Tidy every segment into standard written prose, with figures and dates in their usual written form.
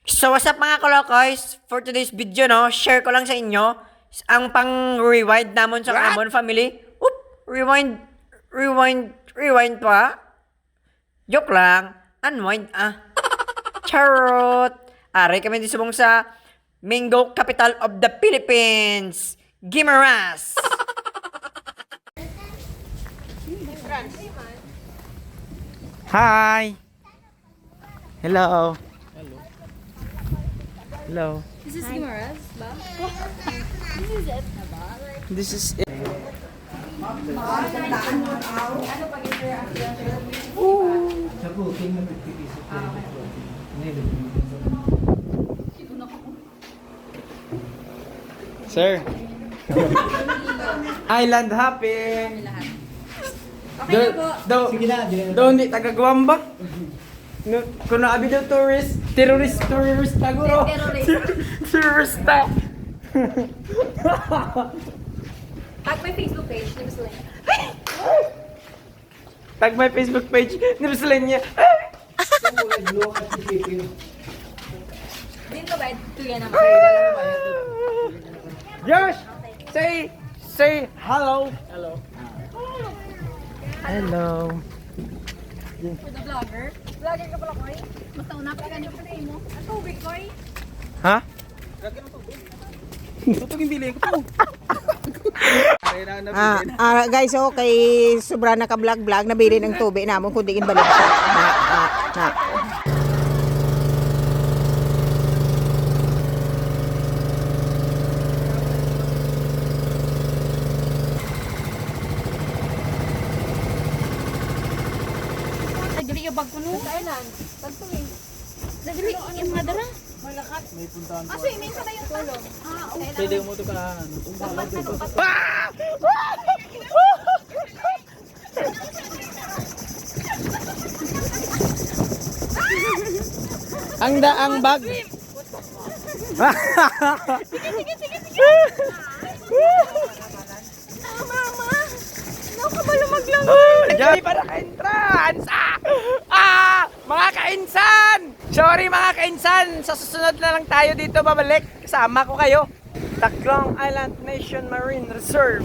So what's up mga kolokoys? For today's video no, share ko lang sa inyo ang pang-rewind namon sa amon family. Oop, rewind pa. Joke lang. Unwind Charot. Aray kami di subong sa Mango Capital of the Philippines. Gimaras. Hi. Hello. Hello. This is Gimaras, ba? This is it na ba? This is it. Sir. Island hopping. Okay na po. Daw hindi taga-Guam ba? No, kung naabi daw terrorist taguro. Terrorist ta. Tag my Facebook page, ni Miss Lane. Tag my Facebook page ni Rosalyn niya. Dito ba? Tuya naman. Josh, say hello. Hello. Hello. For the vlogger. Vlogger ka pala, Koy? Mas nauna pa ganyan pa rin mo. Ang tubig, Koy. Ha? Guys, kay sobra na ka vlog nabili ng tubig namon kundi balik sa na. Nagdali yung bag ko no? Sa island. Pagtuloy. Nagdali yung mga dara. Malakat. May puntahan po. Swimming ka ba yung tulong? Okay. Pwede mo ito ka. Ang daang bag. Mama! Naku ba lumaglang? Diyan para ka-entrance! Mga kainsan! Sorry mga kainsan! Sa susunod na lang tayo dito babalik. Kasama ko kayo. Taklong Island Nation Marine Reserve.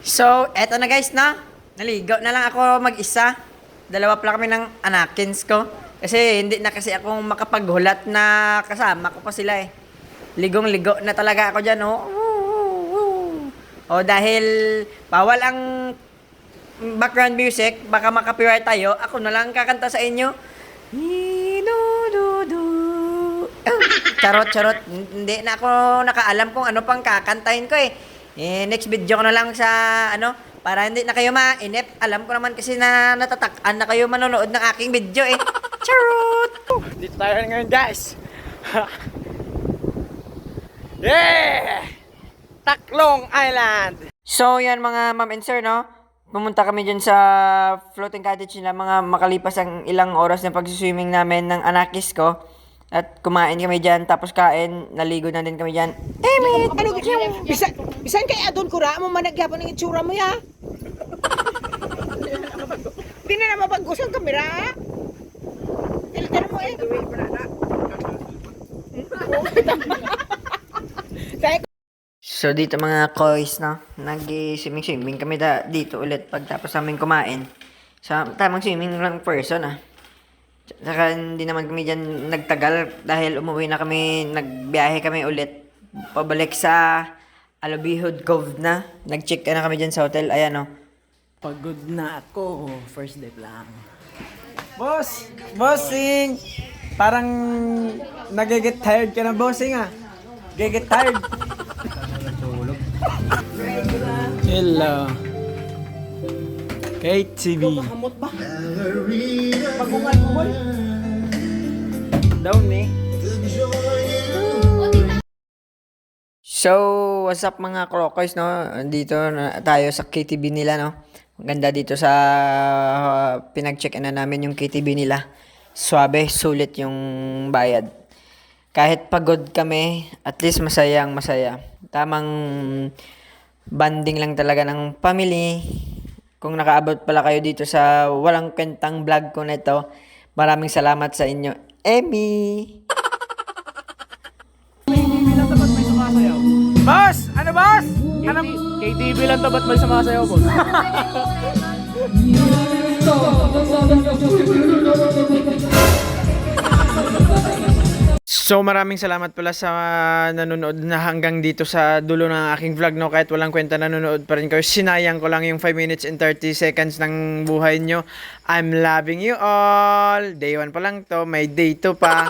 So, eto na guys na. Naligo na lang ako mag-isa. Dalawa pala kami ng anakins ko. Kasi hindi na kasi ako makapaghulat na kasama ko pa sila eh. Ligong-ligo na talaga ako dyan, oh. O dahil bawal ang background music, baka makapiright tayo, ako na lang kakanta sa inyo. Charot. Hindi na ako nakaalam kung ano pang kakantahin ko eh. Next video ko na lang sa para hindi na kayo mainip. Alam ko naman kasi na natatakan na kayo manonood ng aking video eh. Charot! Dito tayo ngayon guys. Yeah! Taklong Island. So yan mga ma'am and sir no. Pumunta kami dyan sa floating cottage nila mga makalipas ang ilang oras na pag-swimming namin ng anakis ko. At kumain kami dyan, tapos kain, naligo na din kami dyan. Ano bisan kay adon kura mo managyapon ng itsura mo ya. Di na mapaggus ang kamera. Filter mo eh. So dito mga kois no, nag-swimming kami dito ulit pagtapos namin kumain. Sa tamang swimming lang person Saka hindi naman kami dyan nagtagal dahil umuwi na kami, nagbiyahe kami ulit. Pabalik sa Alabihod Cove na. Nag-check na kami dyan sa hotel, ayan Pagod na ako. First day lang. Bossing! Parang nag-get tired ka na, bossing Get tired. Hello. KTV. Hamot ba? Pagungan mo boy. Down So, what's up mga krokoys, no? Dito na tayo sa KTV nila, no? Ang ganda dito sa pinag-check-in na namin yung KTV nila. Swabe, sulit yung bayad. Kahit pagod kami, at least masayang masaya. Tamang banding lang talaga ng family. kung nakaabot pala kayo dito sa walang kwentang vlog ko na ito, maraming salamat sa inyo. Emmy! Boss! Ano boss? Anong... KTV lang to, ba't may sumasayaw, boss? So maraming salamat pala sa nanonood na hanggang dito sa dulo ng aking vlog, no? Kahit walang kwenta nanonood pa rin kayo. Sinayang ko lang yung 5 minutes and 30 seconds ng buhay nyo. I'm loving you all. Day 1 pa lang to, may day 2 pa.